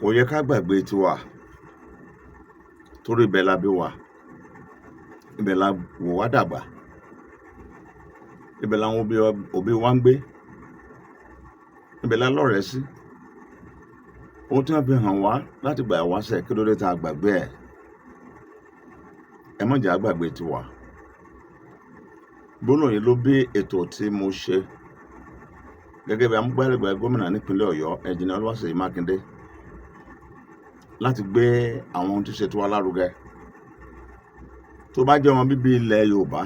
kò yẹ ká gbàgbé tiwa torí ibẹ̀ la bí wa, ibẹ̀ la wò wá dàgbà, ibẹ̀ làwọn òbí wa ń gbé, ibẹ̀ la lọ́rẹ̀ẹ́ sí. Ohun tí wọ́n fi hàn wá láti gbà wáṣẹ̀ kí ló dé tá a gbàgbé ẹ̀. Ẹ má jẹ́ á gbàgbé tiwa. Gbólóhùn yìí ló bí ètò tí mo ṣe gẹ́gẹ́ bí amúgbálẹ́gbẹ̀ẹ́ gómìnà nípínlẹ̀ Ọ̀yọ́ Ẹnjìnìà Olúwaṣèyí Mákindé láti gbé àwọn ohun tí ṣe tiwa lárugẹ. Tó bá jẹ́ ọmọ bíbí ilẹ̀ Yorùbá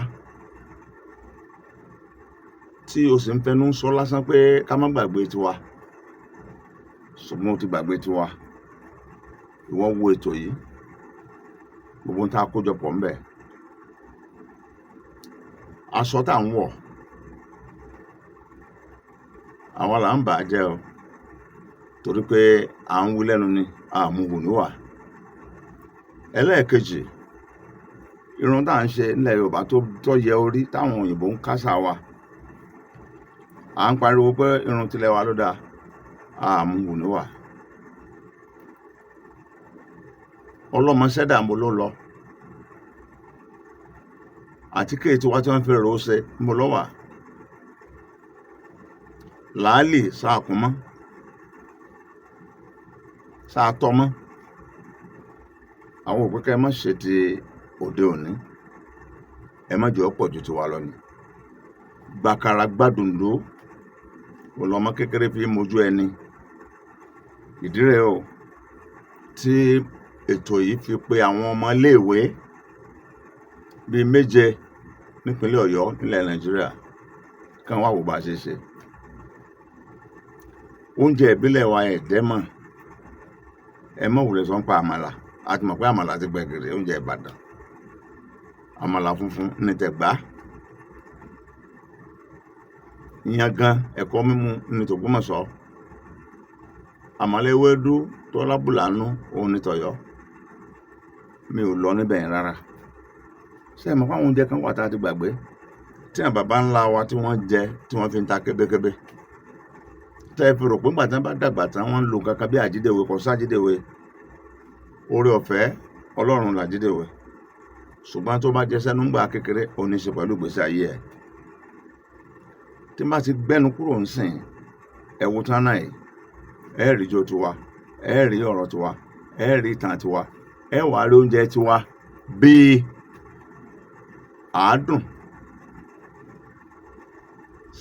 tí o sì ń fẹnu sọ lásán pé ká má gbàgbé tiwa, ṣùgbọ́n o ti gbàgbé tiwa, ìwọ wo ètò yìí, gbogbo ohun tá a kójọ pọ̀ ńbẹ̀. Aṣọ tá à ń wọ̀, àwa là ń bà á jẹ́ o, torí pé à ń wí lẹ́nu ni àmúhù níwà. Ẹlẹ́ẹ̀kejì, irun tá à ń ṣe nílẹ̀ Yorùbá tó yẹ orí táwọn òyìnbó ń kásà wa, à ń pariwo pé irun tilẹ̀ wa ló dáa, àmúhù níwà. Ọlọ́mọ ṣẹ́dá mo ló lọ, àtíkè tiwa tí wọ́n fi rò ó ṣe mo lọ wà. Làálì sáàkúnmọ́, sáàtọ́mọ́. Àwọn òpin ká ẹ má ṣe ti òde òní, ẹ má jẹ́ ó pọ̀ ju tiwa lọ ni. Gbàkàrà gbàdùndó ọlọ́mọ kékeré fi mojú ẹni. Ìdí rẹ̀ o tí ètò yìí fi pe àwọn ọmọ iléèwé bíi 7 nípínlẹ̀ Ọ̀yọ́ nílẹ̀ Nàìjíríà kàn wá wò bá ṣe ṣe. Oúnjẹ ìbílẹ̀ wa ẹ̀dẹ́mọ̀, ẹ mọ̀ wùlẹ̀ sọ ń pa àmàlà, a ti mọ̀ pé àmàlà ti gbẹ̀gìrì, oúnjẹ Ìbàdàn. Àmàlà funfun ní tẹ̀gbá, ìyangàn ẹ̀kọ́ mímu ní tògbómọ̀ṣọ́, àmàlà ewédú tó lábùlánú òun ní tọ̀yọ́. Mi ò lọ níbẹ̀ yẹn rárá. Ṣé ẹ mọ̀ fáwọn oúnjẹ kan wà tá a ti gbàgbé tí àwọn bàbá ńlá wa tí wọ́n jẹ tí wọ́n fi ń ta kébékébé, tẹ́ ẹ fi rò pé nígbà tí wọ́n bá dàgbà tán wọ́n ń lo nǹkan kan bí àjídèwé, kò sájídèwé. Oore ọ̀fẹ́ Ọlọ́run làjídèwé, ṣùgbọ́n tó bá jẹ sẹ́nu ńgbà kékeré ó ní í ṣe pẹ̀lú ìgbésí ayé ẹ̀. Tí n bá ti gbẹ́nu kúrò ńsìn, ẹ wo tán náà yìí, ẹ rí ijó tiwa, ẹ rí ọ̀rọ̀ tiwa, ẹ rí ìtàn tiwa, ẹ wàá rí oúnjẹ tiwa bíi àádùn,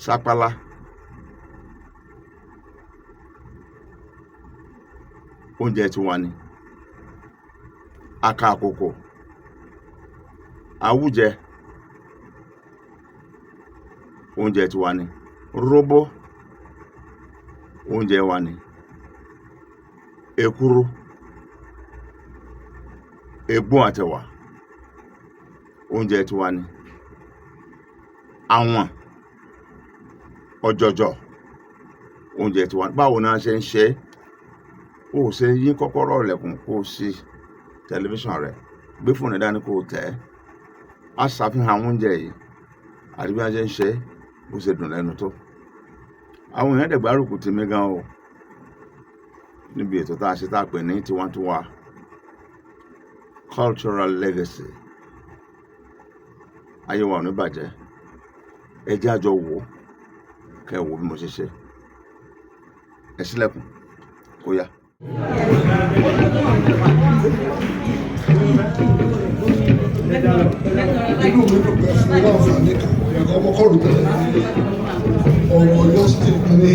sápálá, oúnjẹ tiwa ni. Aka àkókò, àwùjẹ, oúnjẹ tiwa ni. Róbó, oúnjẹ wa ni. Èkuru, ègbón àtẹ̀wà, oúnjẹ tiwa ni. Àwọn ọ̀jọ̀jọ̀, oúnjẹ tiwa ni. Báwo ni wọ́n ṣe ń ṣe é? O ò ṣe yín kọ́kọ́rọ́ ilẹ̀kùn kó o ṣí tẹlifíṣàn rẹ̀, gbé fóònù dání kó o tẹ̀ ẹ́. Á ṣàfihàn àwọn oúnjẹ yìí àti bí wọ́n ṣe ń ṣe é, bó ṣe dùn lẹ́nu tó. Àwọn èèyàn dẹ̀ gbárùkù tì mí gan o níbi ètò tá a ṣe tá a pè ní Tiwantiwa Cultural Legacy. Ayé wa ò ní bàjẹ́, ẹ jẹ́ a jọ wò ó, kẹ́ ẹ wò bí mo ṣe ṣe. Ẹ ṣílẹ̀kùn kó yá. Inú mi dùn pé fún láǹfààní kan ẹ̀kọ́ ọmọkọ́rù tẹ̀lé ọ̀rọ̀ Ọ̀yọ́ state ní.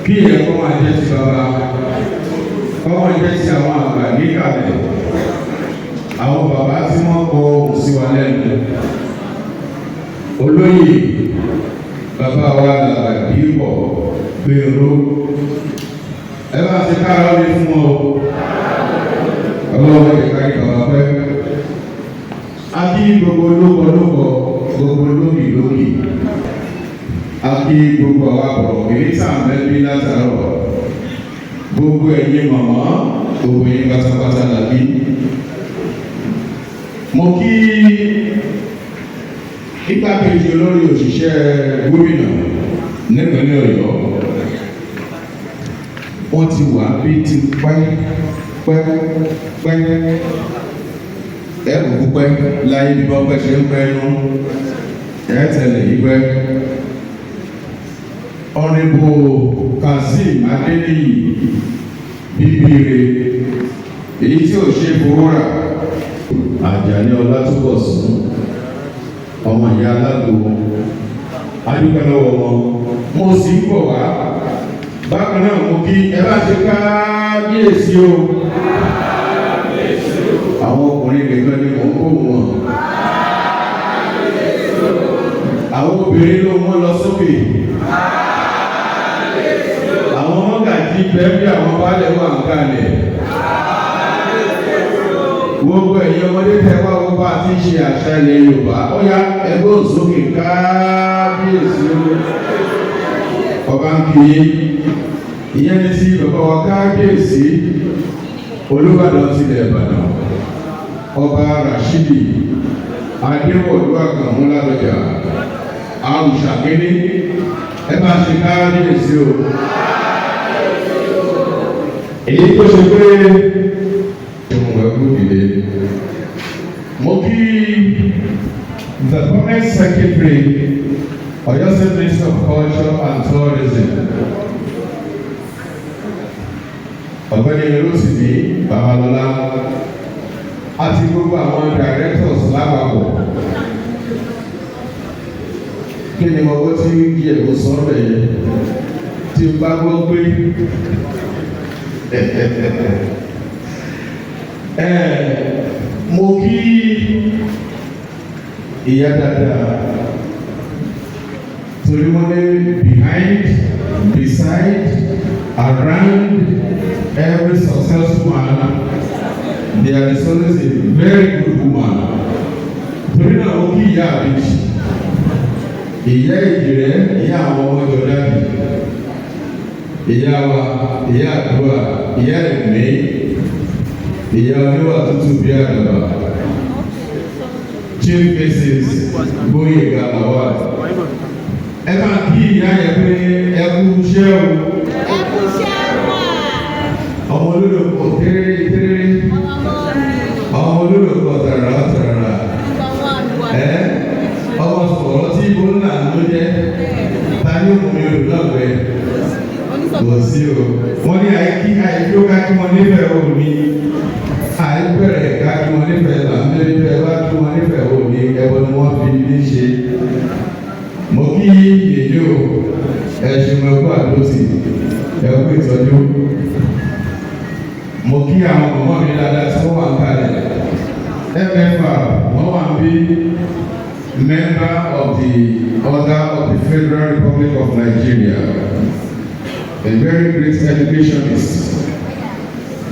kí ẹ̀kọ́ máa jẹ́ ti bàbá kọ́ máa jẹ́ ti àwọn àgbà níkàlẹ̀ àwọn bàbá tí wọ́n kọ ohùn sí wa lẹ́nu olóyè bàbá wa Làbàdìpọ̀ Gbèrò ẹ bá ti káàárọ̀ ní fún ọ ọlọ́wọ́ ìkárí bàbá pẹ́ a kí gbogbo lókọlókọ gbogbo lókìlókì a kí gbogbo àwọn àbọ̀ mínísà mẹ́bí látàrọ̀ gbogbo ẹ̀yin màmá gbogbo ẹ̀yin pátápátá làbí mo kí igbákejì olórí òṣìṣẹ́ gómìnà nípínlẹ̀ Ọ̀yọ́ wọ́n ti wà bí ti pẹ́ ẹ̀rù púpẹ́ láyé bí wọ́n pẹ́ ṣe ń pẹ́ nú ẹ̀ẹ́tẹ̀lẹ̀ ìpẹ́ ọ̀rìnbó Kazeem Adéníyì bíbíire èyí tí ò ṣe fowó rà Àjàní Ọlátúbọ̀sún ọmọ ìyá alágbó adúgbò lọ́wọ́ wọn mo sì ń bọ̀ wá bákan náà mo kí ẹ bá ṣe kábíyèsí o àwọn ọkùnrin nìkan ni mò ń kó wọn àwọn obìnrin ló mọ́ lọ sókè àwọn mọ́gàjí bẹ́ẹ̀ bí àwọn baálẹ̀ wà ń kalẹ̀ gbogbo ẹ̀yin ọmọdé tẹ́wọ́ gbogbo àti ṣe àṣà ilẹ̀ Yorùbá ó yá ẹgbẹ́ òsókè kábíyèsí ọba ń kí ìyẹn ní sí bàbá wa kábíyèsí Olúbàdàn tilẹ̀ Ìbàdàn ọba Rashidi Adéwọ̀lú Àkànmú Ládọjà àwùṣàkéde ẹ bá ṣe kábíyèsí o èyí tó ṣe pé mo kí the permanent secretary Ọ̀yọ́ State Ministry of Culture and Tourism ọ̀gbẹ́ni Rotimi Babalọlá àti gbogbo àwọn directors lápapọ̀ kí ni mo gbọ́ tí ń yẹ kó sọ ọ́ bẹ̀yẹ tí n bá gbọ́ pé mo kí ìyá dáadáa torí wọ́n ní behind, beside, around every successful man there is always a very good woman. Torí náà ó kí ìyá àbíjì, ìyá ìjìrẹ́, ìyá àwọn ọmọ Jọ̀dáàdì, ìyá wa, ìyá àdúrà, ìyá ẹ̀mí, ìyá oníwà tútù bí àdàbà, Chief Mrs. Gbóyèga Lawal. Ẹ máa kí ìyá yẹn pé ẹ kú iṣẹ́ o. Ẹ kú iṣẹ́ wà. Ọmọ olólùkọ́ tẹ́rẹ́rẹ́, ọmọ olólùkọ́ tàràrà tàràrà. Ọmọ sọ̀rọ̀ tí ibo ńlá ló jẹ́, ta ní òkùnrin olù náà pẹ́. Kò sí o. Wọ́n ní àìkí ká kí wọ́n nífẹ̀ẹ́ òní. Àìbẹ̀rẹ̀ ká kí wọ́n nífẹ̀ẹ́ làǹdé nífẹ̀ẹ́ bá kí wọ́n nífẹ̀ẹ́ òní ẹbọ ni wọ́n fi ní ṣe. Mo kí yèyé o, ẹ̀sùn ẹ̀kọ́ àdótì, ẹ̀kọ́ ìtọ́jú. Mo kí àwọn ọmọ mi dáadáa tí wọ́n wà ń kalẹ̀. MFA wọ́n wà ń bí member of the Order of the Federal Republic of Nigeria, a very great educationist,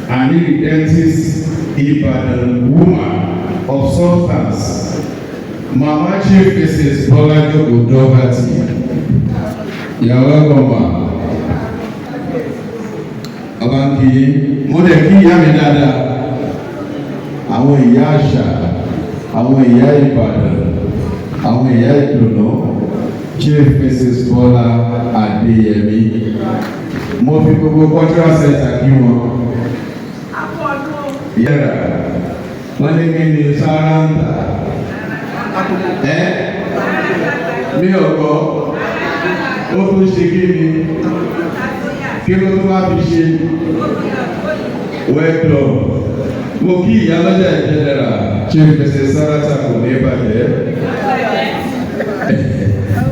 an irredentist Ibadan woman of substance, Mama Chief Mrs. Bolajo Odobati. You are welcome, ma. Abanki, mo dẹ̀ kí ìyá mi dáadáa, àwọn ìyá àṣà, àwọn ìyá Ìbàdàn, àwọn ìyá ìdùnnú, Chief Mrs. Bola Adéyẹmí. Mo fi gbogbo cultural center kí wọn. Yẹ́rà, wọ́n ní kí ni sáráńtà. Mi ò gbọ́, ó tún ṣe kí ni, kí ló tún wá fi ṣe? Wẹ́ẹ̀dọ̀, mo kí ìyá lọ́jà ìjẹ́lẹ̀rà, Chief Mrs. Sarata kò ní bàjẹ́.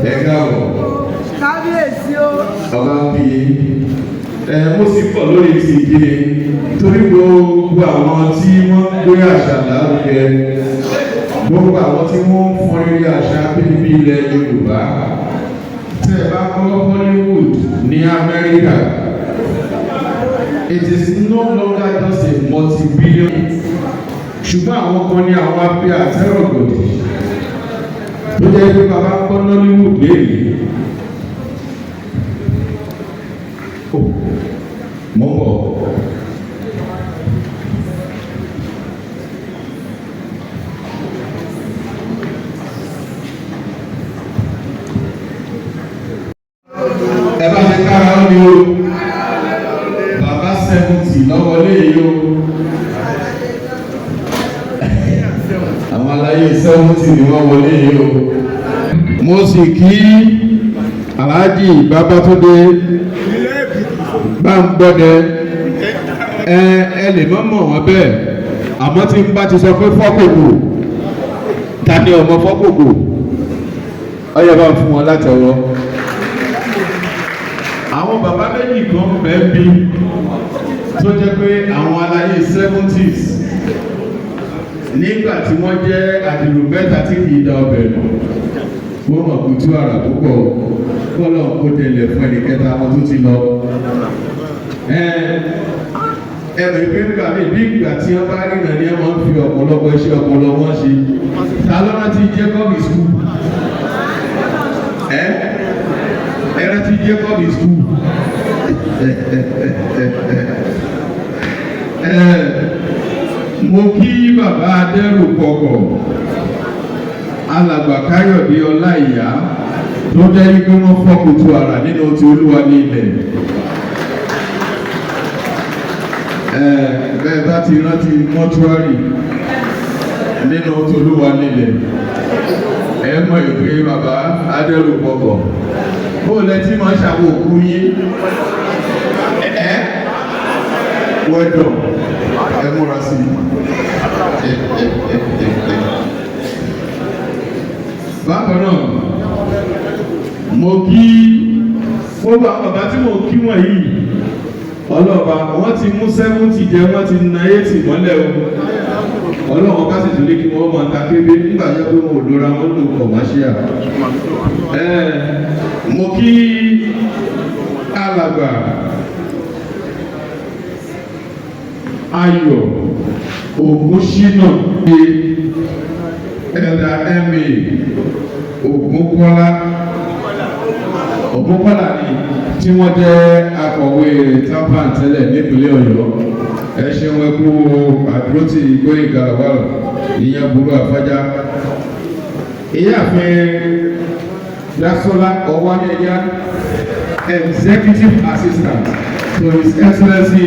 Ẹ káàbọ̀. Kábíyèsí o. Ọba ń bí mo sì pọ̀ lórí ti ìdílé torí gbogbo àwọn tí wọ́n gbé àṣà lárugẹ, gbogbo àwọn tí wọ́n ń fọn rere àṣà bíbí ilẹ̀ Yorùbá. Tẹ́ ẹ bá kọ́ Hollywood ní Amẹ́ríkà, it is no longer just a multi-billion. Ṣùgbọ́n àwọn kan ní àwọn abẹ́ àtẹ́rọ̀gọ̀dì tó jẹ́ pé bàbá kọ́ Nollywood léèrè. Mo bọ̀. Ẹ bá ti kára ó ní o. Bàbá 70 lọ́wọ́ léyìí o. Àwọn aláyé 70 ni wọ́n wọlé yìí o. Mo sì kí Alhaji Babátúndé bá ń gbọ́dẹ ẹ lè mọ́ mọ̀ wọ́n bẹ́ẹ̀, àmọ́ tí n bá ti sọ pé fọ́kòkò ta ni ọmọ fọ́kòkò ọyẹ bá fún wọn látẹ̀wọ́. Àwọn bàbá méjì kan bẹ́ẹ̀ bí tó jẹ́ pé àwọn aláyé 70s nígbà tí wọ́n jẹ́ àdìrò mẹ́ta tí kì í da ọbẹ̀ nù wọ́n mọ̀ kú tú àrà púpọ̀ kọ́lọ̀ kó tẹ̀lẹ̀ fún ẹnì kẹta wọn tó ti lọ. Ẹ̀rọ ìgbé nígbà míì bí ìgbà tí wọ́n bá rí nàní ẹ̀ máa ń fi ọ̀pọ̀lọpọ̀ iṣẹ́ ọpọlọ wọn ṣe. Ta ló rántí Jacob school? Ẹ rántí Jacob school? Mo kí bàbá Adẹ́rù pọ̀kọ̀ alàgbà Káyọ̀dé Ọláìyá tó jẹ́ wípé wọ́n fọ́kùtù ara nínú ti Olúwa ní ilẹ̀. Bẹ́ẹ̀ bá ti rántí mọ́túárì nínú ti Olúwa ní ilẹ̀, ẹ mọ̀ ìpè bàbá Adẹ́rù pọ̀kọ̀ bó lẹ́tí máa ṣàwọ̀ òkú yín wọ́dọ̀ ẹ múra sí bákan náà mo kí gbogbo àwọn bàbá tí mo kí wọ̀nyí ọlọ́ba wọ́n ti mú 70 jẹ wọ́n ti na 80 mọ́lẹ̀ o ọlọ́run bá sì tún ní kí wọ́n máa ta kébé nígbà yẹ pé wọn ò lóra wọn lò kọ̀máṣíà. Mo kí alàgbà Ayọ̀ Ògúnṣínà pé ẹ̀dà ma Ògúnkọ́lá ni tí wọ́n jẹ́ akọ̀wé tampan tẹ́lẹ̀ nípínlẹ̀ Ọ̀yọ́. Ẹ ṣeun ẹ kú àdúrótì Gbóyèga Lawal ìyẹn burú àfájá. Ìyáàfin Dasola Ọwáyẹyà, Executive Assistant to His Excellency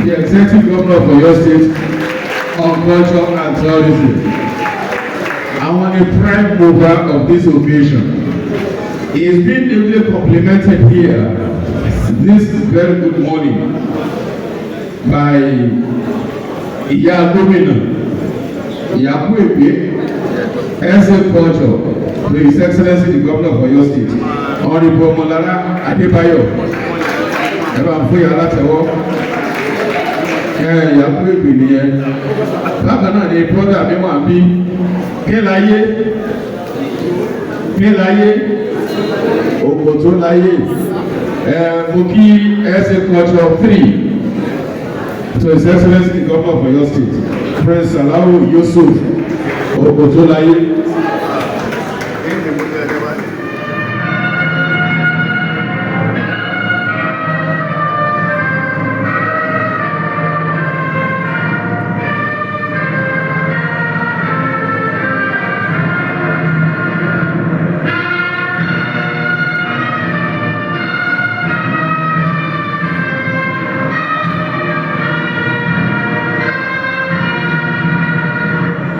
the Executive Governor of Oyo State on Culture and Tourism. Àwọn ni prime mover of this occasion. He is being ably complimented here this very good morning by Ìyá Gómìnà Ìyábọ̀ Ègbé, SA Culture to His Excellency the Governor of Oyo State, Honorable Ọmọlára Adébáyọ̀. Ẹ bá ń fún yàrá látẹ̀wọ́. Ìyábọ̀ Ègbé nìyẹn. Bákan náà ni brọ́dà mi wà bí Kéláyé Òkò tó láyé. Mo kí SA Culture 3 to His Excellency the Governor of Oyo State, Prince Salawu Yusuf Òkò tó láyé.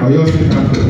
Oyo State Council.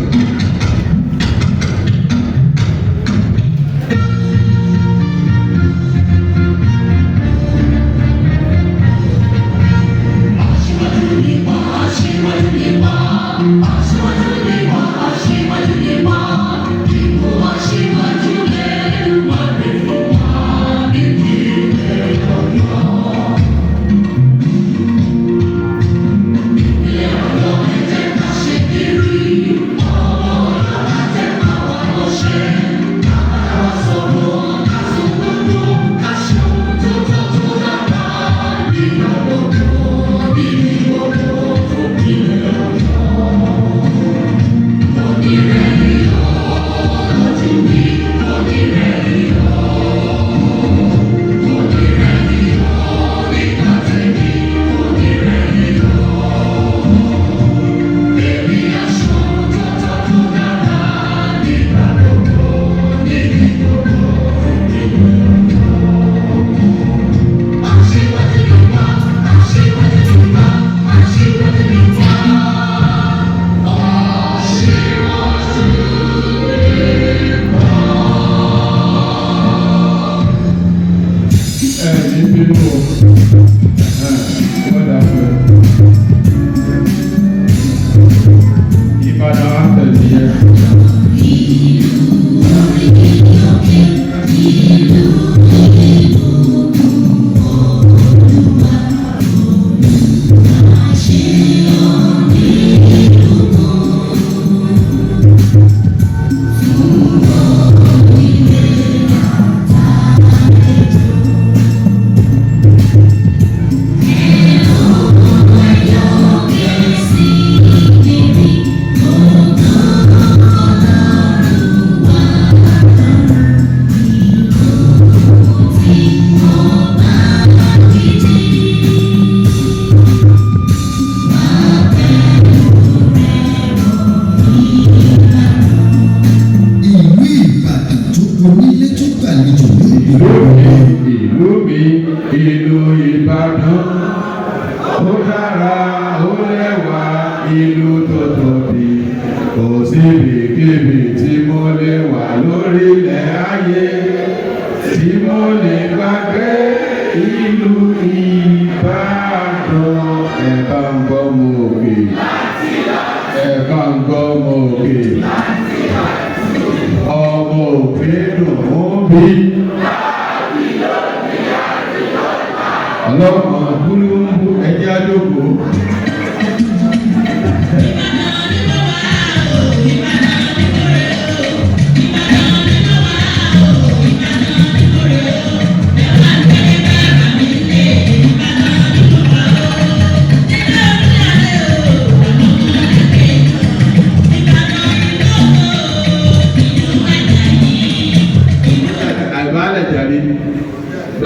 ìlú Ìbàdàn ó dára ó lẹ́wà ìlú tó tóbi kò síbikíbi tí mo lè wà lórílẹ̀ ayé tí mo lè gbàgbé ìlú Ìbàdàn. Ẹ bá ń gbọ́ mọ òkè, ẹ bá ń gbọ́ mọ òkè, ọmọ òkè dùn ún bí. Ọlọ́mọ gbúlúgbú ẹjẹ́ àdókò.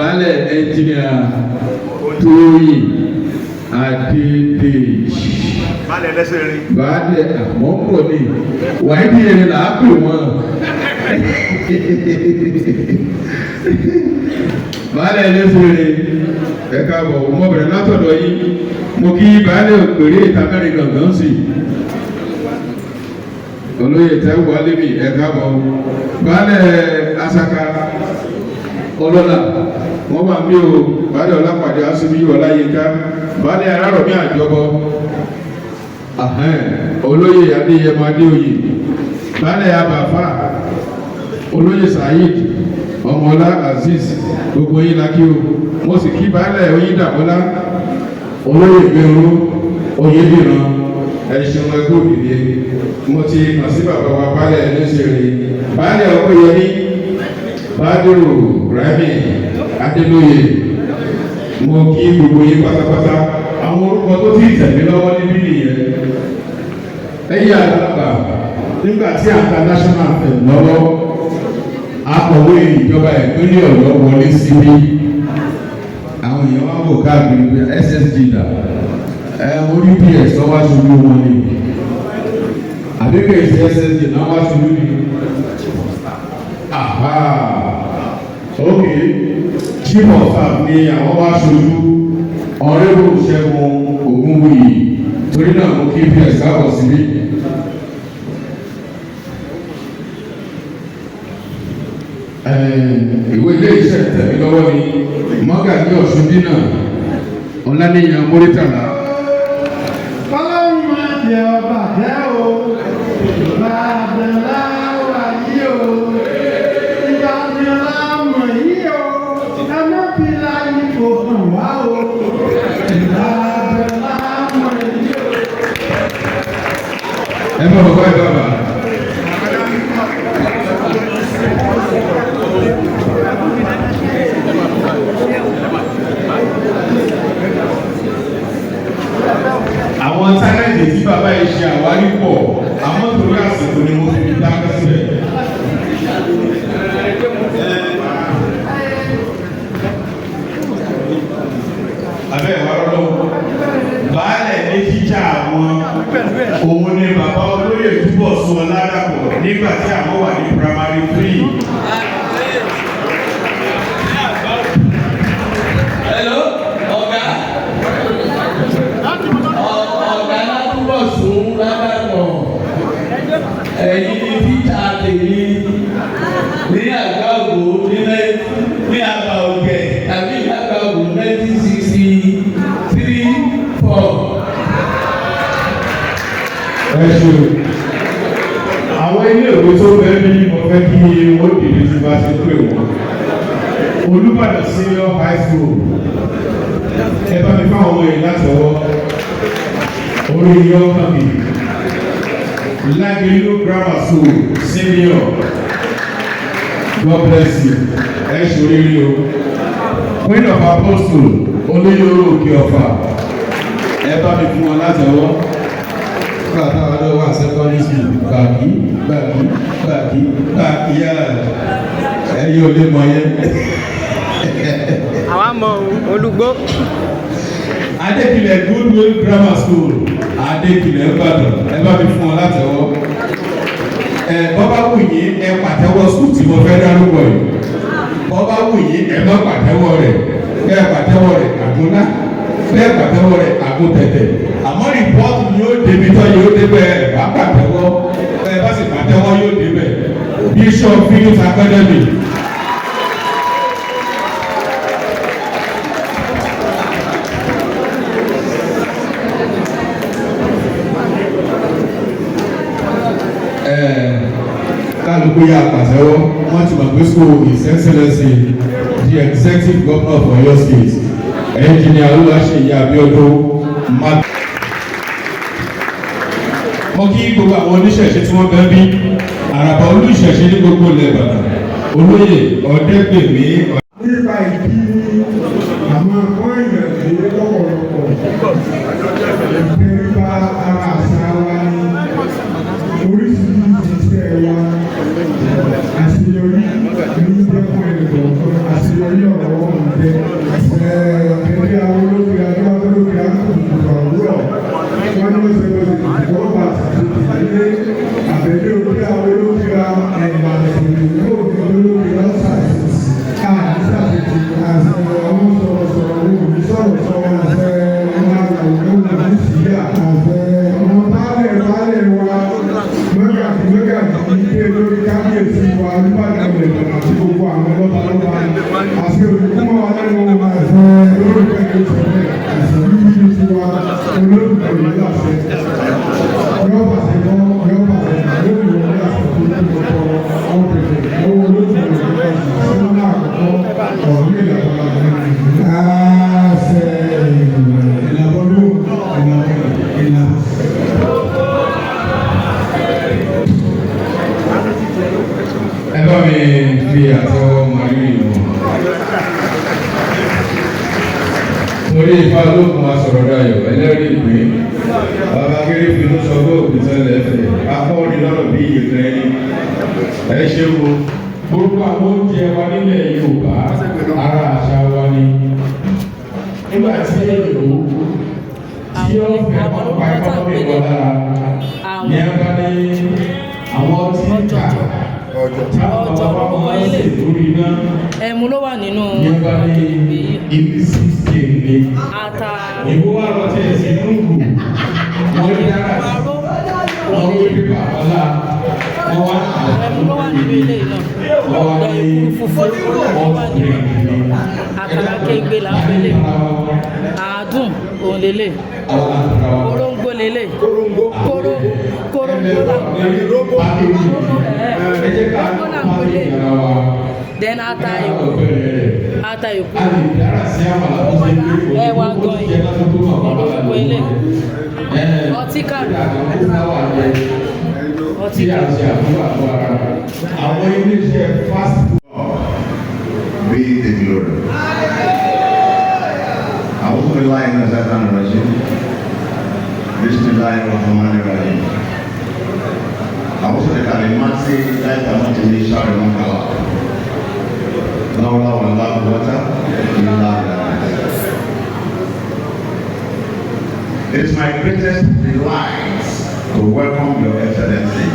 baálẹ̀ ẹnjìnìà Tóyìn Adédèjì. Baálẹ̀ ẹlẹ́sẹ̀ rin. Baálẹ̀ àmọ́pọ̀ ni wàá bí ẹni là á pè wọ́n. Baálẹ̀ ẹlẹ́sẹ̀ rin ẹ káàbọ̀ mo bẹ̀rẹ̀ látọ̀dọ̀ yín mo kí baálẹ̀ òpèrè ìtàkàrí gangan sí olóyè tẹ́wọ́ alẹ́bí ẹ káàbọ̀ baálẹ̀ Asaka ọlọ́lá wọ́n wà mí o baálẹ̀ Ọlápàdé Asúbí Ọláyínká baálẹ̀ Arárọ̀mí Àjọbọ olóyè Adéyẹmọ Adéoyè baálẹ̀ Abàfà olóyè Saheed Ọmọlá Azeez gbogbo yín lakí o mo sì kí baálẹ̀ Oyíndàmọ́lá olóyè Gbẹ̀rún Oyèdìran ẹ̀ṣin ẹgbẹ́ òdìdí mo ti kàn sí bàbá wa baálẹ̀ ẹlẹ́sẹ̀rẹ̀ baálẹ̀ Ọpẹ́yẹmí Bádùrù Rẹ́mì Adélóyè mo kí gbogbo yín pátápátá àwọn orúkọ tó ti tẹ̀mí lọ́wọ́ níbí nìyẹn ẹ̀yà àgbà nígbà tí àǹkà national anthem lọ́wọ́ akọ̀wé ìjọba ìpínlẹ̀ Ọ̀yọ́ wọlé síbí àwọn èèyàn wá wò káàkiri pé SSG dà orí ps lọ́wọ́ aṣojú wọn ni àbíkẹ́ ìṣe SSG náà wá aṣojú ni ok chief of staff ni àwọn wá aṣojú ọ̀rẹ́bù Ṣẹ́gun Ògúnwùyí torí náà mo kí ps káàbọ̀ síbí. Ìwé ilé iṣẹ́ tẹ̀mí lọ́wọ́ ni Mọ́gàjí Ọ̀ṣúndínà Ọláníyàn Mórítàlá. Ọlọ́run máa jẹ ọba jẹ́ o, bàbá wà yí o, ìbàdàn láàmú yí o, ẹmọ́bìlà yìí kò hàn wá o, ìbàdàn láàmú yí o. Ẹ bá bàbá ẹ bàbá. Àwọn sáyẹ́ǹsì tí bàbá yìí ṣe àwárí pọ̀ àmọ́ torí àsìkò ni mo fi dákẹ́ sílẹ̀. Abẹ́ ìwà lọ́wọ́ baálẹ̀ ní jíjà àwọn òun ni bàbá olóyè túbọ̀ sún ọ ládàpọ̀ nígbà tí àwọn wà ní primary 3. Hello, ọ̀gá. Ọ̀gá látúbọ̀ sún ládàpọ̀. Ẹ̀yin ni tíjà tèmi ní àgbà ògbó ní àgbà ògẹ̀ tàbí ní àgbà ògbó 1963-4. Ẹ ṣe àwọn ilé ìwé tó bẹ́ẹ̀ bí mo fẹ́ kí wọ́n dìde tí bá ṣe pè wọ́n. Olúbàdàn Senior High School ẹ bá mi fáwọn ọmọ yìí láti ọwọ́ orí yọ kàmí Lágẹ̀lú Grammar School Senior God bless you ẹ ṣòrírí o Queen of Apostle olóyòrò òkè ọ̀fà ẹ bá mi fún wọn láti ọwọ́ nígbà táwọn ọdọ wà secondary school bàkí yára ẹ yóò lé mọ yẹn. Àwa mọ Olúgbó. Adékìlẹ̀ Goodwill Grammar School Adékìlẹ̀ Ìbàdàn ẹ bá mi fún ọ láti ọwọ́. Bọ́bá wù yín ẹ pàtẹ́wọ́ school tí mo fẹ́ dárúkọ yìí. Bọ́bá wù yín ẹ má pàtẹ́wọ́ rẹ̀ bẹ́ẹ̀ pàtẹ́wọ́ rẹ̀ àgúnná bẹ́ẹ̀ pàtẹ́wọ́ rẹ̀ àgúntẹ̀tẹ̀. Àmọ́ rìpọ́ọ̀tù yóò débi tọ́ yóò débẹ̀ bá pàtẹ́wọ́ bẹ́ẹ̀ bá sì pàtẹ́wọ́ yóò débẹ̀. Bishop Phillips Academy. Kálukú yà pàtẹ́wọ́ wọ́n ti mọ̀ pé school His Excellency the Executive Governor of Oyo State Engineer Olúwaṣeyì Abíọ́dún Mag. Mo kí gbogbo àwọn oníṣẹ̀ṣe tí wọ́n bẹ́ bí àràbà olùṣẹ̀ṣe ní gbogbo ilẹ̀ Ìbàdàn olóyè Ọ̀dẹ́gbèmí. Nípa ìdí àwọn akọ́ ìrẹ̀lẹ̀ lọ́pọ̀lọpọ̀ ìtẹríba ara àṣà wa ní oríṣiríṣi iṣẹ́ wa àṣeyọrí ní ìdẹ́kùn ẹ̀dọ̀kan àṣeyọrí ọ̀rọ̀ ọ̀hún. kábíyèsí wa nígbàdàn ìlẹ̀kùn àti gbogbo àwọn lọ́balọ́ba àti olùkúmọ̀ wa lẹ́nu ẹ̀sìn olólùfẹ́ ìṣẹ̀lẹ̀ ẹ̀sìn bíbí ti wa olólùfẹ́ ìlú àṣẹ yóò pàṣẹ mọ́ yóò pàṣẹ lórí ìwọlé àṣẹ tó ní ìgbọ̀tọ̀ ọ̀pẹ̀lẹ̀ lọ́wọ́ olólùfẹ́ ìlú àṣẹ sọ́nà àkọ́kọ́ ọ̀rọ̀ ní ìlànà àṣẹ ìlàbọ̀lú ìlànà. Ẹ bá mi fi àtẹ́wọ́ mọ̀lúù wọn. Torí ifá lókun asọ̀rọ̀ dayọ̀ ẹlẹ́rìí ìpín. Bàbá Kérésì ló sọ pé òkú tẹ́lẹ̀ ẹ̀fẹ̀. Akọ́ni lọ́rọ̀ bí ìyẹ̀kẹ́ ẹni. Ẹ ṣe wo. Gbogbo àwọn oúnjẹ wa nílẹ̀ Yorùbá ara àṣà wa ni. Nígbà tí èlò tí ó fẹ́ ọ̀pá ẹ̀kọ́ mi wọ lára ní ẹ bá ní àwọn tí ń kà táwọn bàbá wọn ṣe lórí náà. Ẹmu ló wà nínú Yorùbá ní ibi sísè ní. ata. Ìwọ wà lọ sí ẹsẹ̀ nùgù. Wọ́n ní dára sí. Wọ́n ní pípa ọ̀la. Wọ́n wá Ẹmu ló wà nínú ilé náà. wọ́n wá ní Fufu ló wà nínú. Àkàrà kéńgbé là ń pélé. Àádùn òun lélẹ̀. Koróngbó lélẹ̀. Koróngbó là ń pélé. Then ata èkó. Ata èkó. Ẹ̀wà gọ̀yìn. Olórúkọ ilé. Ọtí kàrí. Ọtí kàrí. àwọn ilé-iṣẹ́ fásitì. Be the glory. أعوذ بالله من الشيطان الرجيم. بسم الله الرحمن الرحيم. أعوذ بكلمات الله التامات من شر ما خلق. لا حول ولا قوة إلا بالله. It is my greatest delight to welcome Your Excellency,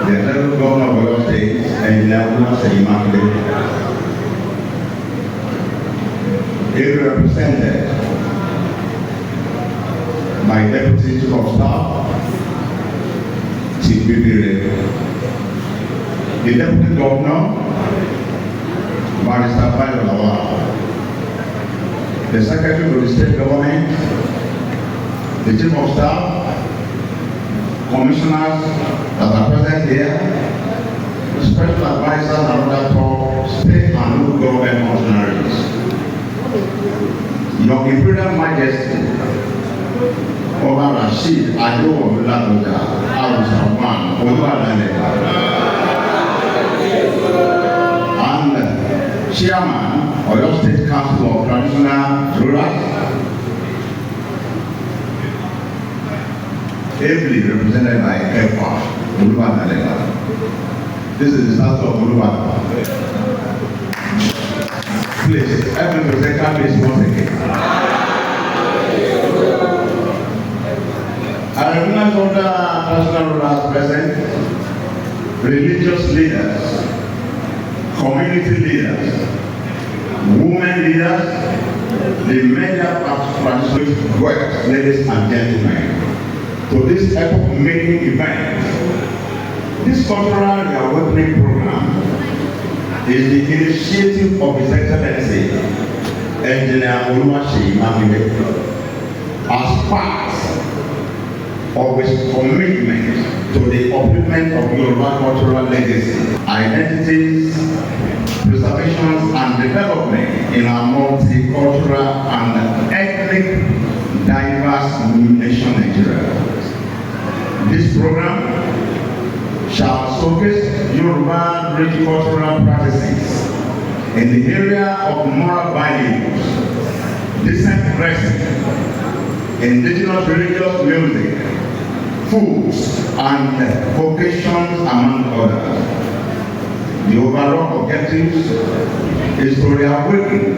the Federal Governor of Oyo State, Engineer Seyi Makinde, ably represented by Deputy Chief of Staff, Chief Bibire, the Deputy Governor, Barrister Bayo Lawal, the Secretary of the State Government, the Chief of Staff, Commissioners that are present here, Special Advisors and other top state and local government functionaries. Your Imperial Majesty, Ọba Rasheed Adewomi-Ladoja, Arusa-1, Oluwadaneka, and Chairman, Oyo State Council of Traditional Rulers, ably represented by EPA, Oluwadaneka. This is the statue of Oluwadaneka. Please, help me to take our place once again. I recognize all the national rulers present, religious leaders, community leaders, women leaders, the media participants, ladies and gentlemen, to this epoch-making event. This cultural reawakening program is the initiative of His Excellency, Engineer Seyi Makinde, as part of his commitment to the upliftment of Yoruba cultural legacy, identities, preservation and development in our multicultural and ethnic diverse nation Nigeria. This program shall showcase Yoruba rich cultural practices in the area of moral values, decent dressing, indigenous religious music, foods, and vocations, among others. The overall objective is to reawaken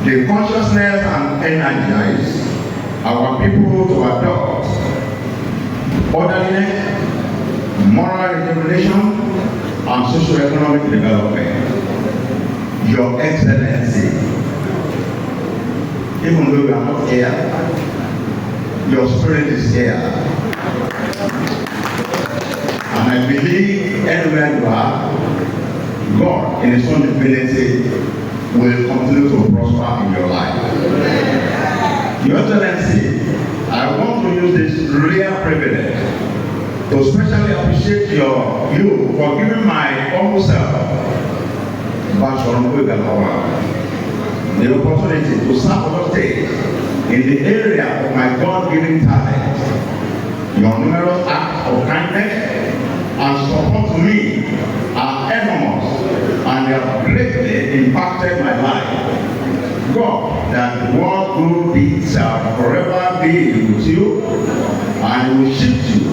the consciousness and energize our people to adopt orderliness, moral rejuvenation, and socio-economic development. Your Excellency, even though we are not here, your spirit is here. I believe anywhere you are, God in His own infinity will continue to prosper in your life. Your Excellency, I want to use this rare privilege to especially appreciate you for giving my humble self the opportunity to serve on stage in the area of my God-given talent. Your numerous acts of kindness and support to me are enormous, and they have greatly impacted my life. God, that what good deeds shall forever be with you, and will shift you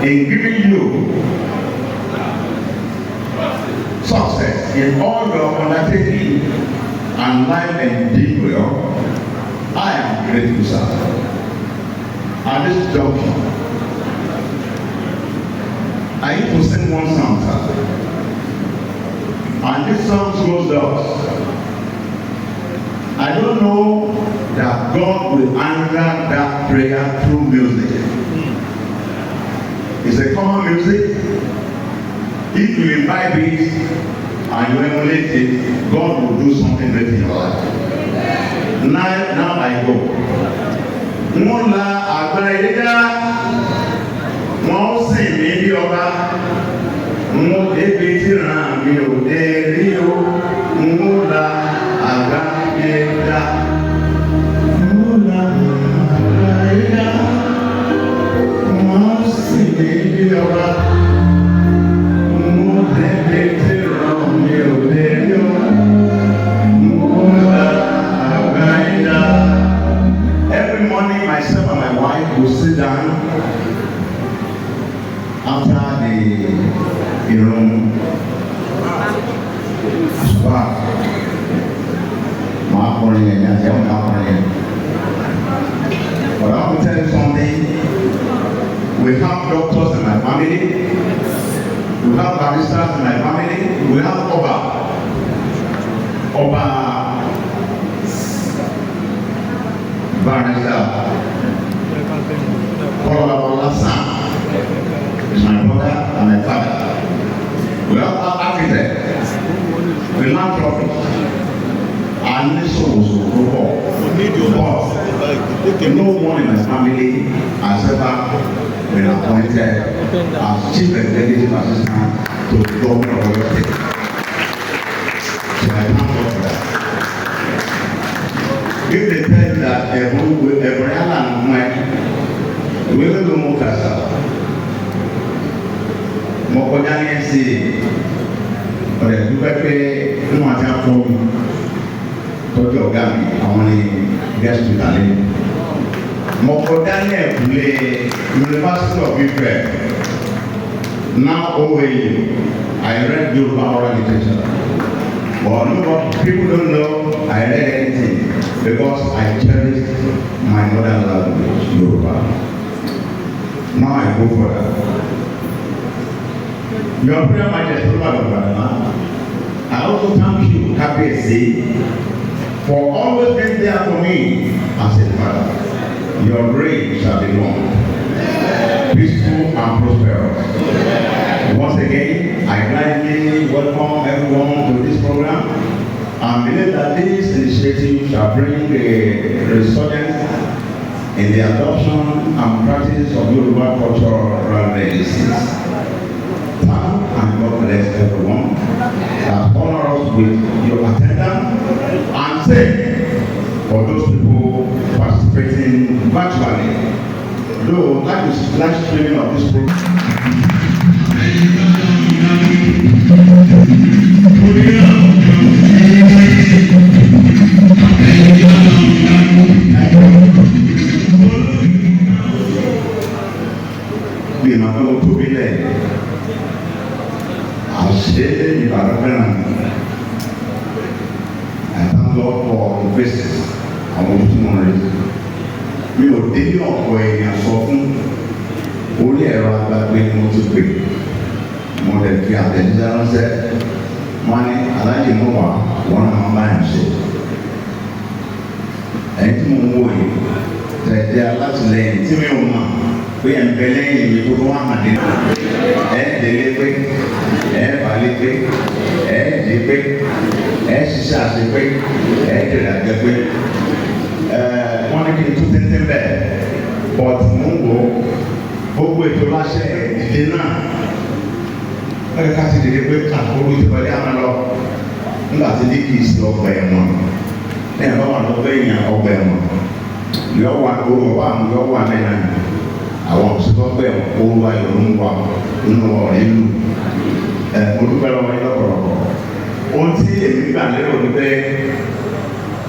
in giving you success in all your undertaking and life endeavor. I am grateful, sir. At this junction, I need to sing one song, sir. And this song goes thus. I don't know that God will answer that prayer through music. It's a common music. If you imbibe it and you emulate it, God will do something great in your life. Now I go. Wọ́n la àgbára ilé dá, wọ́n sì mí bí ọba, wọ́n débi tí ràn mí ò dé rí o, wọ́n la àgbára ilé dá. Wọ́n la àgbára ilé dá, wọ́n sì mí bí ọba. Every morning, myself and my wife will sit down after the room. But I will tell you something. We have doctors in my family. We have baristas in my family. We have Oba barrister. Oba son is my brother and my father. We have architects, philanthropists, and this also but no one in my family has ever been appointed as chief executive assistant to the government of Oyo State. So I thank God for that. If they tell you that every island might, we will do more class. Mokojani si, ọ̀rẹ́ dúpẹ́ pé inú àti àpò mi tọ́jú ọ̀gá mi àwọn ni guest ìtàlẹ́. Mokojani ẹ̀kúlé University of Ife, now OAU. I read Yoruba oral literature, but nobody, people don't know I read anything because I cherish my mother language, Yoruba. Now I go for that. Your prayer majesty, I also thank you, KPSC, for always being there for me as a father. Your reign shall be long, peaceful and prosperous. Once again, I gladly welcome everyone to this program and believe that this initiative shall bring a resurgence in the adoption and practice of Yoruba cultural legacies. And God bless everyone that honor us with your attendance, and say for those people participating virtually, though that is live streaming of this program. Bí ìmọ̀ pé ó tóbi lẹ̀. I thank God for the visits. I want to know mi ò dé ní ọ̀pọ̀ èèyàn sọ fún orí ẹ̀rọ agbágbé mo ti pè mo lè fi àtẹ̀jíṣẹ́ ránṣẹ́ wọ́n ní aláàjì mọ́ wà wọ́n náà máa bá yàn ṣe. Ẹ̀yin tí mo ń wò yìí tẹ̀lé alátìlẹyìn tí mi ò mọ̀ pé ẹ̀ ń bẹ lẹ́yìn mi tó wá hàn dé ẹ̀ délé pé ẹ̀ balẹ̀ pé ẹ̀ dé pé ẹ̀ ṣiṣẹ́ àṣẹ pé ẹ̀ dèrè àgbẹ̀ pé wọ́n ní kí n tún tẹ́tẹ́ bẹ́ẹ̀ bọ́t mò ń wò gbogbo ètò láṣẹ ìdílé náà wọ́n yẹ ká ti dìde pé àkókò ti pẹ̀lú àmà lọ nígbà tí ní kì í sí ọgbà ẹ̀wọ̀n lẹ́yìn bá wà lọ́gbà èèyàn ọgbà ẹ̀wọ̀n yọ wà lóru ọba àwọn yọ wà mẹ́ta àwọn òṣìṣẹ́ ọgbà ẹ̀wọ̀n kó wá ìlú ń wà nínú ọ̀rẹ́ ìlú olùpẹ̀lú ọmọ yẹn lọ́kọ̀ọ̀kọ̀ ohun tí èmi gbà lérò ní pé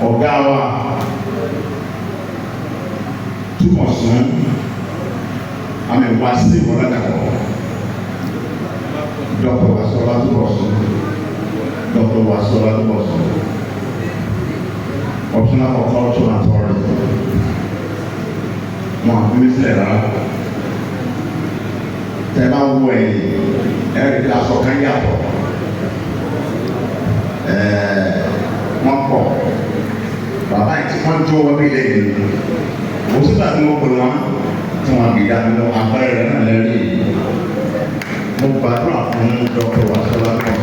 ọ̀gá wa túmọ̀ sún àmì wá sí ìwọ́lẹ́dàkọ̀ Dr. Wasola túbọ̀ sún Dr. Wasola túbọ̀ sún optional for culture and tourism wọn àfi mí sílẹ̀ rárá tẹ bá wọ ẹ̀yìn ẹ̀rí aṣọ kan yàtọ̀ wọn pọ̀ bàbá yìí tí wọ́n jó wọ́n bí lẹ́yìn wọ́n sì tàbí wọ́n pè wọ́n tí wọ́n gbé dání lọ àpẹẹrẹ rẹ̀ náà lẹ́rìí mo gbàdúrà fún Dr. Wasola náà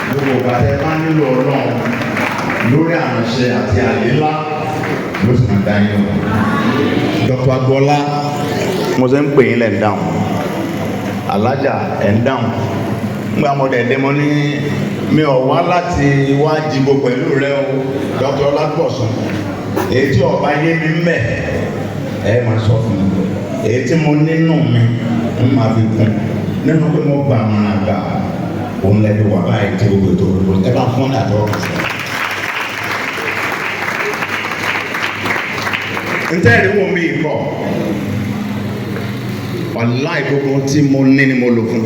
gbogbo gbàdé bá nílò Ọlọ́run lórí àránṣẹ́ àti àlélá ló sì máa dá yín lọ. Dr. Agboola mo ṣe ń pè yín lẹ̀ ń dáhùn alájà ẹ̀ ń dáhùn nígbà mo dẹ̀ dé mo ní mi ò wá láti wá jìbò pẹ̀lú rẹ o Dr. Ọlágbọ̀sún èyí tí ọba yé mi mẹ́ ẹ máa sọ fún mi èyí tí mo nínú mi ń máa fi kún nínú pé mo gbà máa gbà òun lẹ́bi wà báyìí tí gbogbo ètò òdòdó ẹ bá fún àtọ́. ntẹ́ẹ̀rí wo mi kọ́ ọ̀la ìgbógun tí mo ní ni mo lò fún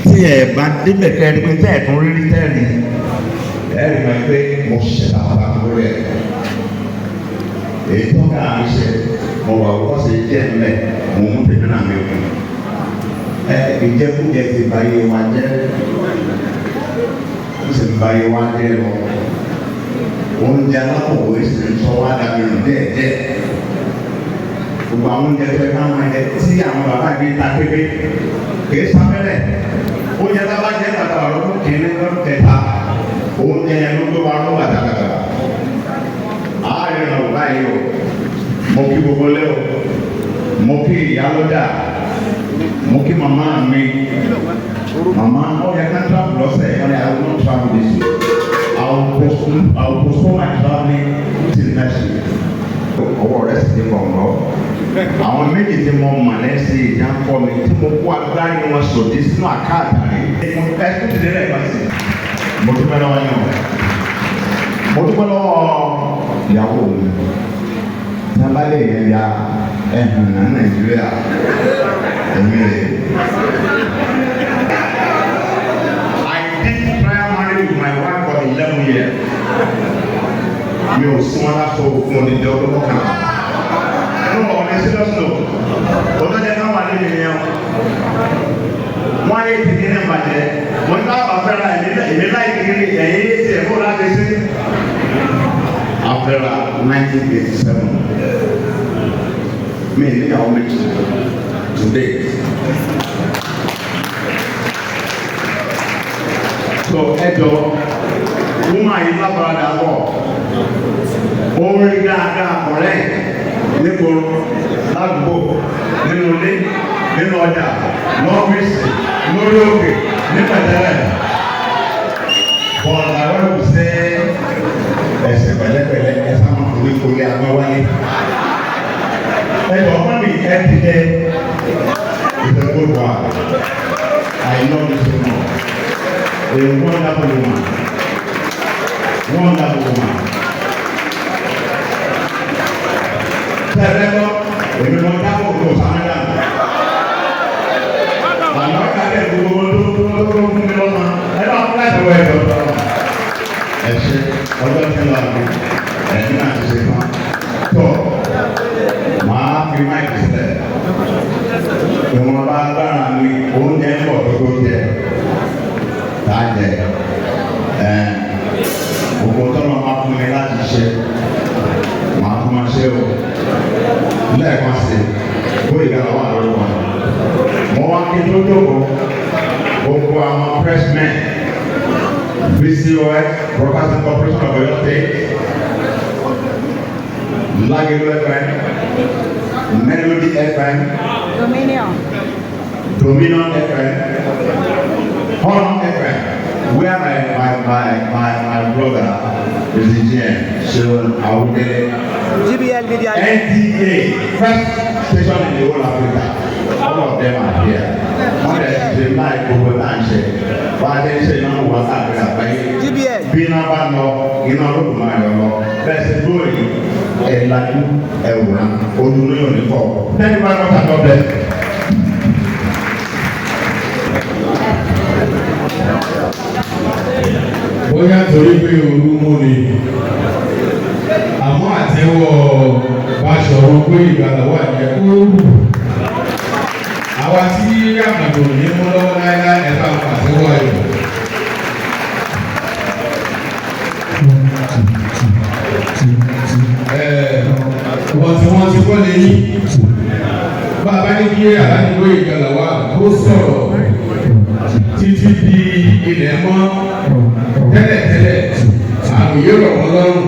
tí ẹ bá débẹ̀ kẹ́rin pé tẹ́ẹ̀ tún rí tẹ́ẹ̀rí ẹ̀rí máa pé mo ṣiṣẹ́ àwọn àbúrò ẹ̀ èyí tó ká àmì ṣe mo wà wọ́n ṣe jẹ́ mẹ́ mo mú tèmi náà mi kù ìjẹkújẹ ti ba iye wa jẹ́ ó sì ba iye wa jẹ́ lọ oúnjẹ alákòwé sì ń sọ wá dàbí nù díẹ̀díẹ̀ gbogbo àwọn oúnjẹ tó ká máa jẹ tí àwọn bàbá mi ta pépé kìí sábẹ́rẹ̀ oúnjẹ tá a bá jẹ bàtà wà lọ́dún kìíní lọ́dún kẹta oúnjẹ yẹn ló gbé wa ló bàtà kàkà ààrẹ náà báyìí o mo kí gbogbo lé o mo kí ìyálójà mo kí màmá mi màmá ọ̀yà ká travel lọ́sẹ̀ yẹn I will not travel this week. I will postpone my traveling till next week. Ọwọ́ rẹ̀ sì ti kọ̀ọ̀rọ̀. Àwọn méjì tí mo mọ̀ lẹ́sìn ìjà ń kọ́ mi tí mo kó agbárí wọn sòdí sínú àkáàtà rẹ̀. Ẹ̀sùn ti délẹ̀ kan sí. Mo dúpẹ́ lọ́wọ́ yín o. Mo dúpẹ́ lọ́wọ́ ìyàwó mi. Sábàlẹ̀ yẹn ya ẹ̀hùn ní Nàìjíríà. Èmi rẹ̀. With my wife for 11 years. Mi ò sún wọn láṣọ òfin onídìí ọdún mọ́kànlá. No, on a serious note, ọ̀dọ́ jẹ́ ká wà nínú ìyẹn. Wọ́n ayé ti kí ní ìbàjẹ́. Mo ní káwọn afẹ́ra èmi láì kiri ẹ̀yìn èsì ẹ̀kọ́ láti sí. Afẹ́ra 1987. Mi ní ìyàwó méjì today. So ẹjọ wúmà yìí lábàrádà bọ̀ orin dáadáa kọ̀rẹ́ nígboro ládùúgbò nínú ilé nínú ọjà lọ́fíìsì lórí òkè nípẹ̀tẹ́lẹ̀ bọ̀ọ̀lù àwọn ìbùsẹ̀ ẹ̀sẹ̀ pẹ̀lẹ́pẹ̀lẹ́ ẹ̀sán máa fi wípé agbáwáyé ẹjọ ọmọ mi ẹ ti dẹ ìfẹ́gbọ́dọ̀ àìlọ́ọ̀dù sí náà. A wonderful woman. Wonderful woman. Tẹ́lẹ̀kọ́, èmi lọ dábò kò sàmẹ́dà. Àná kàkẹ́ gbogbo tó fún mi lọ́mọ. Ẹ bá fún láti wọ ẹ̀dọ̀ tọ́. Ẹ ṣe ọjọ́ tí lọ àbí ẹ̀yìn náà ti ṣe fún. Tọ́ màá fi máìkì sílẹ̀. Ìwọ̀n bá gbára mi oúnjẹ ń bọ̀ tó jẹ. Lájẹ gbogbo tọ́lọ̀ máa fún mi láti ṣe máa fún ma ṣe o lẹ́ẹ̀kan sí kí n tó jókòó gbogbo àwọn pressmen VCOS Broadcasting Corporation of Oyo State Lagelu FM Melody FM Dominion FM Horn FM where my brother is the GM Seun Awudele GBL Media. NTA first station in the whole Africa. All of them are here. Wọ́n lè ṣe láì gbogbo náà ṣe. Wọ́n á lè ṣe iná wọ káàkiri àgbáyé. GBL. Bí iná bá lọ, iná olókùn máa yọ lọ. Bẹ́ẹ̀ ṣe lórí ẹ̀lájú ẹ̀wòrán ojú ní òní fọ́. Thank you very much and God bless. Bóyá torí pé ooru mú ni àmọ́ àtẹ́wọ́ Báṣọ̀run pé ìgbàlà wà ní ooru. Àwa tí àmàlò ní mú lọ́wọ́ láíláí ẹ̀fà àtẹ́wọ́ ayọ̀. Wọ́n ti kọ́ lé yín. Bàbá ní kí àládìgbò ìgbàlà wà kó sọ̀rọ̀ títí di ilẹ̀ mọ́ tẹ́lẹ̀tẹ́lẹ̀ àmì yóò rọ̀ wọ́n lọ́rùn.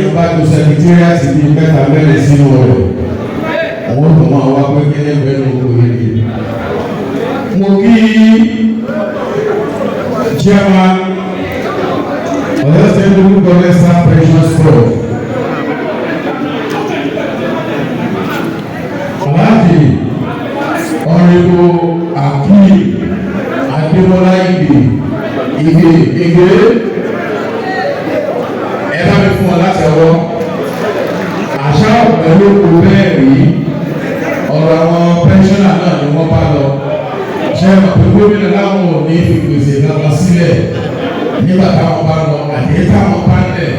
èèyàn bá tó sẹkítírìàtì bíi mẹ́ta mẹ́rin sínú rẹ̀ àwọn tó máa wá pé kí ní bẹ́ẹ̀ ló kó yé. mo kí chairman Ọ̀yọ́ State Local Government Staff Pensions Board Alhaji Honorable Akeem Adémọ́lá Ige ẹ bá mi fún ọ láti ọwọ́ àṣà pẹ̀lú kò bẹ́ẹ̀ rí ọ̀rọ̀ àwọn pẹ́ńsọ́nà náà ni wọ́n bá lọ ṣe é pé gómìnà láwọn ò ní fi gbèsè kankan sílẹ̀ nígbà táwọn bá lọ àti táwọn bá lẹ̀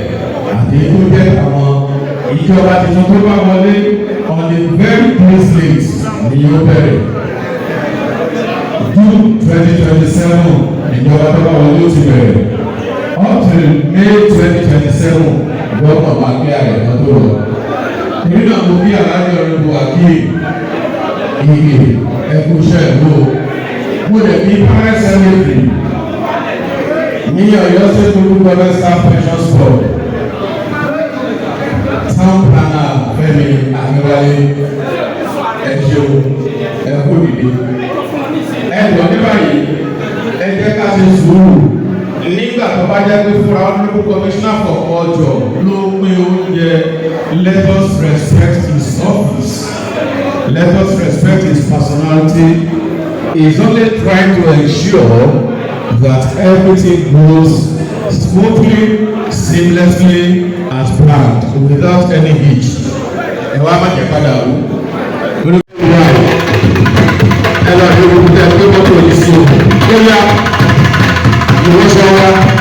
àti tó jẹ́ àwọn ìjọba tuntun tó bá wọlé on the very close list ni yóò bẹ̀rẹ̀ June 2027 ìjọba tó bá wọlé ó ti bẹ̀rẹ̀ until May 2027 gbọ́dọ̀ máa gbé àrẹ̀ kan tó lọ. Èmi náà mo bí aláàjọ rẹ̀ bu Akeem Ige ẹ̀kúṣẹ́ ìlú mo lè bí parent secretary ní Ọ̀yọ́ State Local Government Staff Pensions Board town planner Fẹ́mi Akínwálé ẹ̀jẹ̀ ẹ̀kú dìde ẹ̀jọ̀ ní báyìí ẹ̀jẹ̀ ká ṣe sùúrù nígbà tó bá jẹ́ pé fúnra local commissioner for culture ló pín oúnjẹ let us respect his office let us respect his personality he is only trying to ensure that everything goes smoothly seamlessly as planned without any hitch. ẹ wá má jẹ́ padà wò lórí ìwà ẹ lọ sí gbogbo tẹ pé mọ́tò yìí sí o ó yá ìwọ́sọ̀ wa.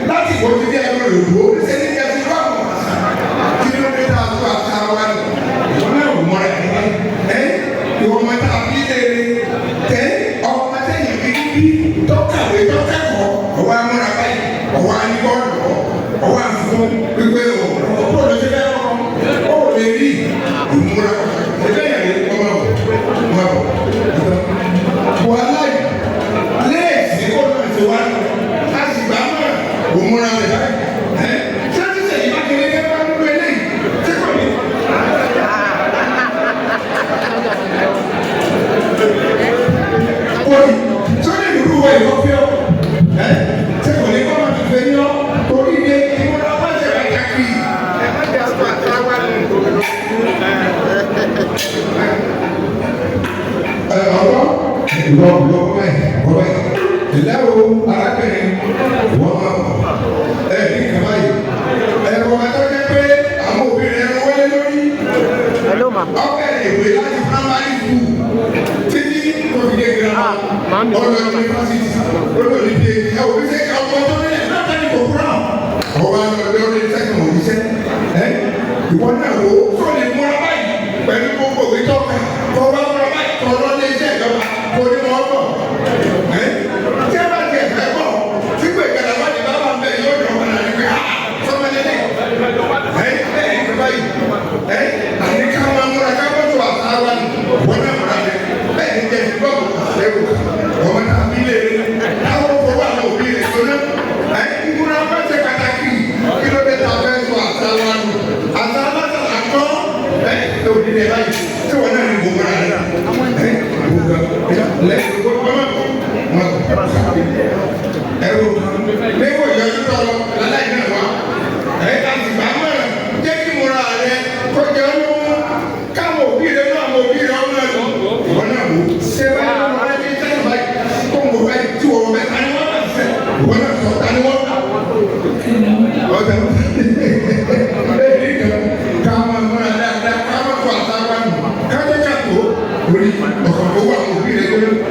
Láti ìwọ́n ti dé ẹnu rẹ̀ wò ó, ṣe ní kí ẹ ti rú àwọn àṣà kí ló dé ìwọ náà wo tó lè múra báyìí pẹ̀lú gbogbo òwe tó kà tó bá múra báyìí tó lọ lé iṣẹ́ ìjọba kò ní wọ́n bọ̀ tí a bá ti ẹ̀fẹ́ bọ̀ tí pé ìgbàlá wà ní bábà ń bẹ̀ yóò jọ wọn àti pé sọmọlẹ́lẹ́ bẹ́ẹ̀ ní báyìí àní ká máa múra ká bọ́ tó àtà wa nù wọ́n náà múra rẹ̀ bẹ́ẹ̀ ní jẹ́ ti bọ́ọ̀lù àṣẹ́wò ọmọ náà bí lè láwọn fowó àwọn òbí rẹ̀ tó náà ìmúra bá ṣe pàtàkì kí ló dé ta fẹ́ tó àtà wa nù àtà látàlá kọ́ tó ní lè báyìí tí wọ́n náà ní gbogbo rẹ̀ lẹ́yìn gbogbo ẹ̀rọ léwò ìyọjú tó lọ láláì náà wá láti gbà mọ́ra jẹ́ kí mo ra rẹ kó jẹ́ olówó káwọn òbí rẹ náà àwọn òbí rẹ ọmọ ẹ̀rọ ìwọ náà wò ṣé báyìí wọn máa ń ní sẹ́yìn báyìí kó ń bọ̀ báyìí tí wọ́n bẹ tani wọ́n bá fẹ́ ìwọ náà sọ tani wọ́n. ọ̀dà káwọn mọ́ra dáadáa káwọn tó àtàwọn nù kájọ́ kàtó orí ọ̀kàn owó àwọn òbí rẹ tó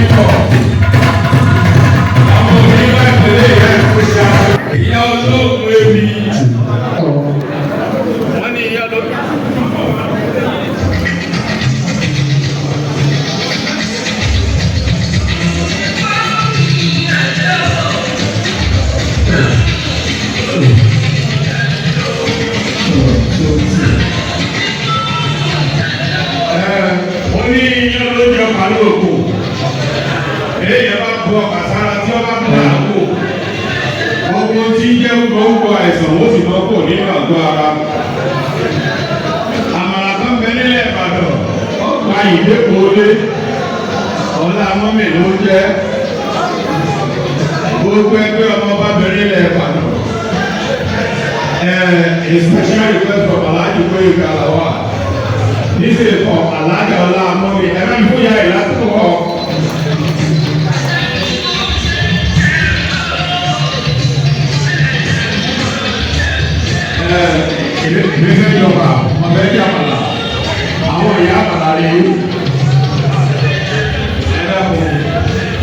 ìfọ̀. Àwọn òbí bá ìpínlẹ̀ ìyá ìfúnṣà. Ìyá olóògùn èmi. Wọ́n ní ìyá olóògùn. Wọ́n ní ìyá olóògùn ọkà lóògùn. Èyí bá bu ọkà sára tí wọ́n bá bu àgbo. Ọgbọ́n tí ń jẹ́ gbogbo àìsàn ó sì lọ́pọ̀ nínú àgọ́ ara. Àmàlà kan bẹ nílẹ̀ Ìbàdàn, ọgbà ìdẹ́kọ̀ọ́lé, ọ̀la mọ́mì ló jẹ́. Gbogbo ẹgbẹ́ ọmọ bá bẹ nílẹ̀ Ìbàdàn. A special request from Alhaji Koyi Kalawa. This is for Alhaji Ọlá mọ́mì. Ẹ̀rọ ìfúyà ìlàkùkọ̀ kọ́. Ìgbésẹ̀ ìjọba ọ̀bẹ jẹ́ àmàlà, àwọn ìyá àmàlà rẹ̀ yìí. Ẹ̀dàkùn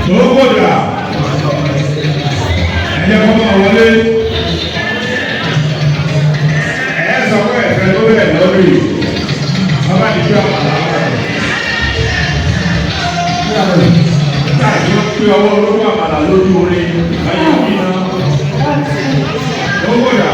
tó gbòdà, ẹ̀jẹ̀ kọ́ máa wọlé. Ẹ̀ sọ pé ẹ̀fẹ̀ tó bẹ̀ lórí, bàbá ìjọ àmàlà rẹ̀. Láti wọ́n pé ọwọ́ olówó àmàlà lójú orin, ayé òbí náà. Tó gbòdà.